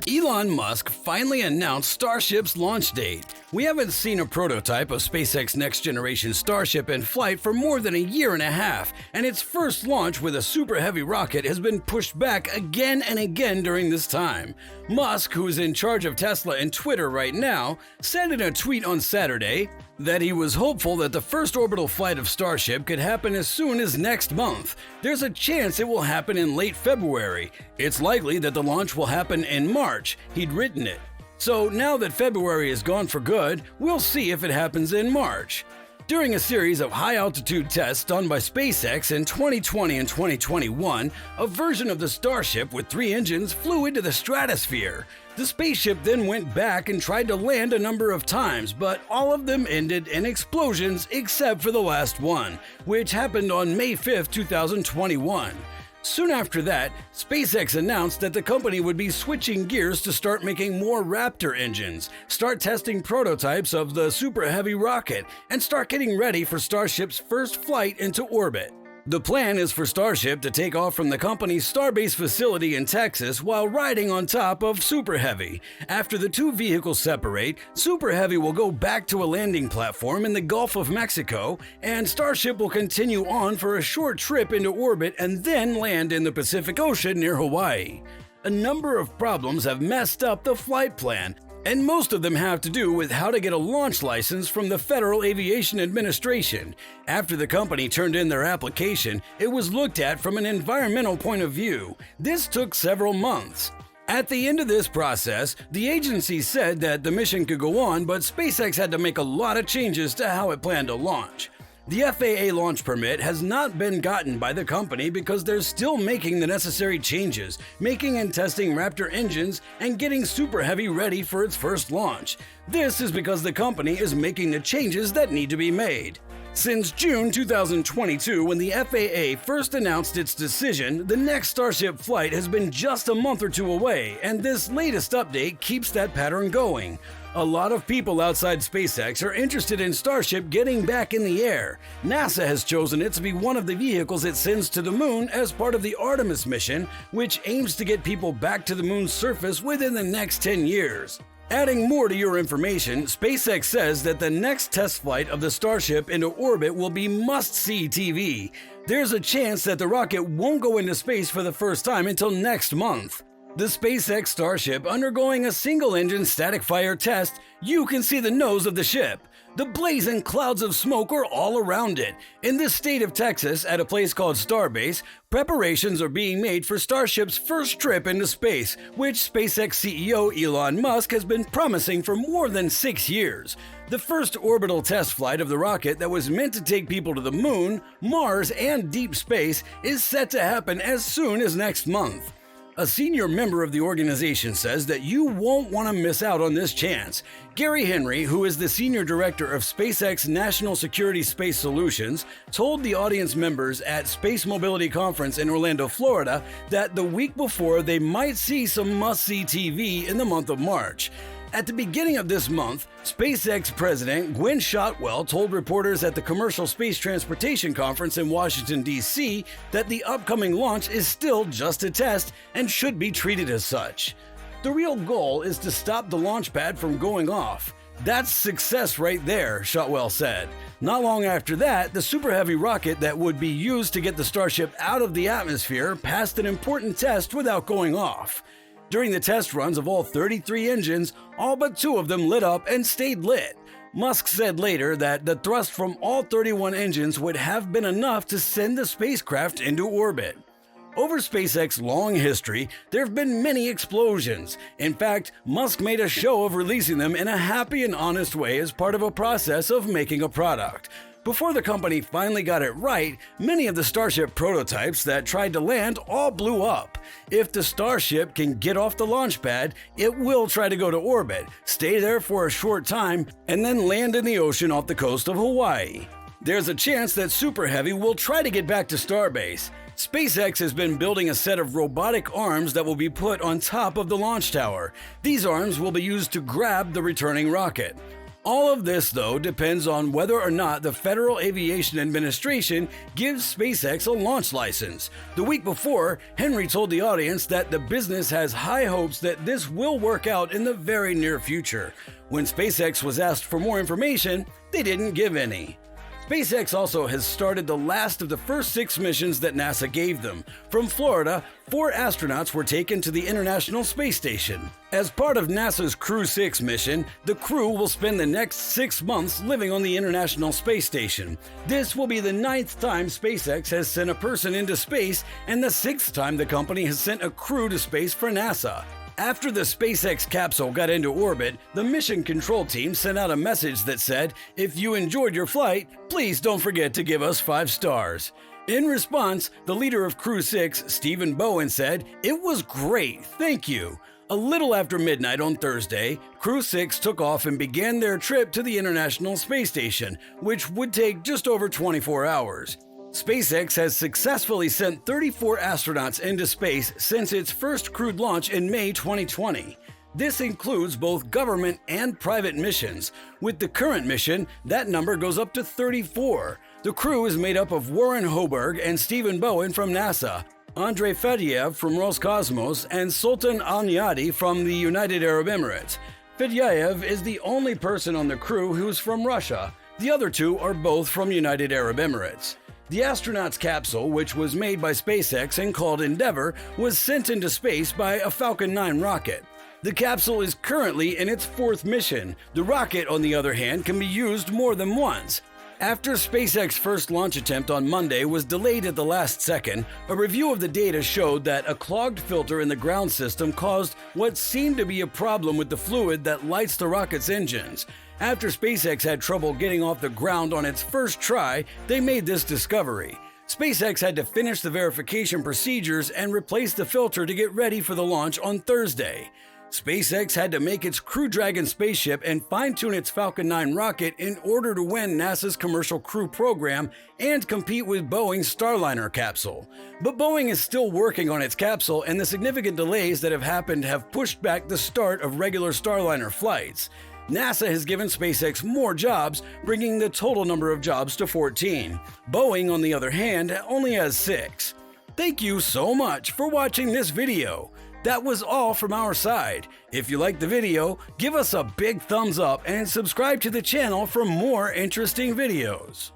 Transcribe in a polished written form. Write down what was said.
Elon Musk finally announced Starship's launch date. We haven't seen a prototype of SpaceX's next-generation Starship in flight for more than a year and a half, and its first launch with a super heavy rocket has been pushed back again and again during this time. Musk, who is in charge of Tesla and Twitter right now, said in a tweet on Saturday that he was hopeful that the first orbital flight of Starship could happen as soon as next month. There's a chance it will happen in late February. It's likely that the launch will happen in March, he'd written it. So now that February is gone for good, we'll see if it happens in March. During a series of high-altitude tests done by SpaceX in 2020 and 2021, a version of the Starship with 3 engines flew into the stratosphere. The spaceship then went back and tried to land a number of times, but all of them ended in explosions except for the last one, which happened on May 5, 2021. Soon after that, SpaceX announced that the company would be switching gears to start making more Raptor engines, start testing prototypes of the Super Heavy rocket, and start getting ready for Starship's first flight into orbit. The plan is for Starship to take off from the company's Starbase facility in Texas while riding on top of Super Heavy. After the two vehicles separate, Super Heavy will go back to a landing platform in the Gulf of Mexico, and Starship will continue on for a short trip into orbit and then land in the Pacific Ocean near Hawaii. A number of problems have messed up the flight plan, and most of them have to do with how to get a launch license from the Federal Aviation Administration. After the company turned in their application, it was looked at from an environmental point of view. This took several months. At the end of this process, the agency said that the mission could go on, but SpaceX had to make a lot of changes to how it planned to launch. The FAA launch permit has not been gotten by the company because they're still making the necessary changes, making and testing Raptor engines, and getting Super Heavy ready for its first launch. This is because the company is making the changes that need to be made. Since June 2022, when the FAA first announced its decision, the next Starship flight has been just a month or two away, and this latest update keeps that pattern going. A lot of people outside SpaceX are interested in Starship getting back in the air. NASA has chosen it to be one of the vehicles it sends to the moon as part of the Artemis mission, which aims to get people back to the moon's surface within the next 10 years. Adding more to your information, SpaceX says that the next test flight of the Starship into orbit will be must-see TV. There's a chance that the rocket won't go into space for the first time until next month. The SpaceX Starship undergoing a single-engine static fire test, you can see the nose of the ship. The blazing clouds of smoke are all around it. In the state of Texas, at a place called Starbase, preparations are being made for Starship's first trip into space, which SpaceX CEO Elon Musk has been promising for more than 6 years. The first orbital test flight of the rocket that was meant to take people to the moon, Mars, and deep space is set to happen as soon as next month. A senior member of the organization says that you won't want to miss out on this chance. Gary Henry, who is the senior director of SpaceX National Security Space Solutions, told the audience members at Space Mobility Conference in Orlando, Florida, that the week before they might see some must-see TV in the month of March. At the beginning of this month, SpaceX President Gwynne Shotwell told reporters at the Commercial Space Transportation Conference in Washington, D.C. that the upcoming launch is still just a test and should be treated as such. The real goal is to stop the launch pad from going off. That's success right there, Shotwell said. Not long after that, the Super Heavy rocket that would be used to get the Starship out of the atmosphere passed an important test without going off. During the test runs of all 33 engines, all but 2 of them lit up and stayed lit. Musk said later that the thrust from all 31 engines would have been enough to send the spacecraft into orbit. Over SpaceX's long history, there have been many explosions. In fact, Musk made a show of releasing them in a happy and honest way as part of a process of making a product. Before the company finally got it right, many of the Starship prototypes that tried to land all blew up. If the Starship can get off the launch pad, it will try to go to orbit, stay there for a short time, and then land in the ocean off the coast of Hawaii. There's a chance that Super Heavy will try to get back to Starbase. SpaceX has been building a set of robotic arms that will be put on top of the launch tower. These arms will be used to grab the returning rocket. All of this, though, depends on whether or not the Federal Aviation Administration gives SpaceX a launch license. The week before, Henry told the audience that the business has high hopes that this will work out in the very near future. When SpaceX was asked for more information, they didn't give any. SpaceX also has started the last of the first 6 missions that NASA gave them. From Florida, 4 astronauts were taken to the International Space Station. As part of NASA's Crew 6 mission, the crew will spend the next 6 months living on the International Space Station. This will be the 9th time SpaceX has sent a person into space and the 6th time the company has sent a crew to space for NASA. After the SpaceX capsule got into orbit, the mission control team sent out a message that said, "If you enjoyed your flight, please don't forget to give us 5 stars." In response, the leader of Crew 6, Stephen Bowen, said, "It was great, thank you." A little after midnight on Thursday, Crew 6 took off and began their trip to the International Space Station, which would take just over 24 hours. SpaceX has successfully sent 34 astronauts into space since its first crewed launch in May 2020. This includes both government and private missions. With the current mission, that number goes up to 34. The crew is made up of Warren Hoburg and Stephen Bowen from NASA, Andrei Fedyaev from Roscosmos, and Sultan Al-Neyadi from the United Arab Emirates. Fedyaev is the only person on the crew who's from Russia. The other 2 are both from United Arab Emirates. The astronaut's capsule, which was made by SpaceX and called Endeavour, was sent into space by a Falcon 9 rocket. The capsule is currently in its 4th mission. The rocket, on the other hand, can be used more than once. After SpaceX's first launch attempt on Monday was delayed at the last second, a review of the data showed that a clogged filter in the ground system caused what seemed to be a problem with the fluid that lights the rocket's engines. After SpaceX had trouble getting off the ground on its first try, they made this discovery. SpaceX had to finish the verification procedures and replace the filter to get ready for the launch on Thursday. SpaceX had to make its Crew Dragon spaceship and fine-tune its Falcon 9 rocket in order to win NASA's Commercial Crew program and compete with Boeing's Starliner capsule. But Boeing is still working on its capsule, and the significant delays that have happened have pushed back the start of regular Starliner flights. NASA has given SpaceX more jobs, bringing the total number of jobs to 14. Boeing, on the other hand, only has 6. Thank you so much for watching this video. That was all from our side. If you liked the video, give us a big thumbs up and subscribe to the channel for more interesting videos.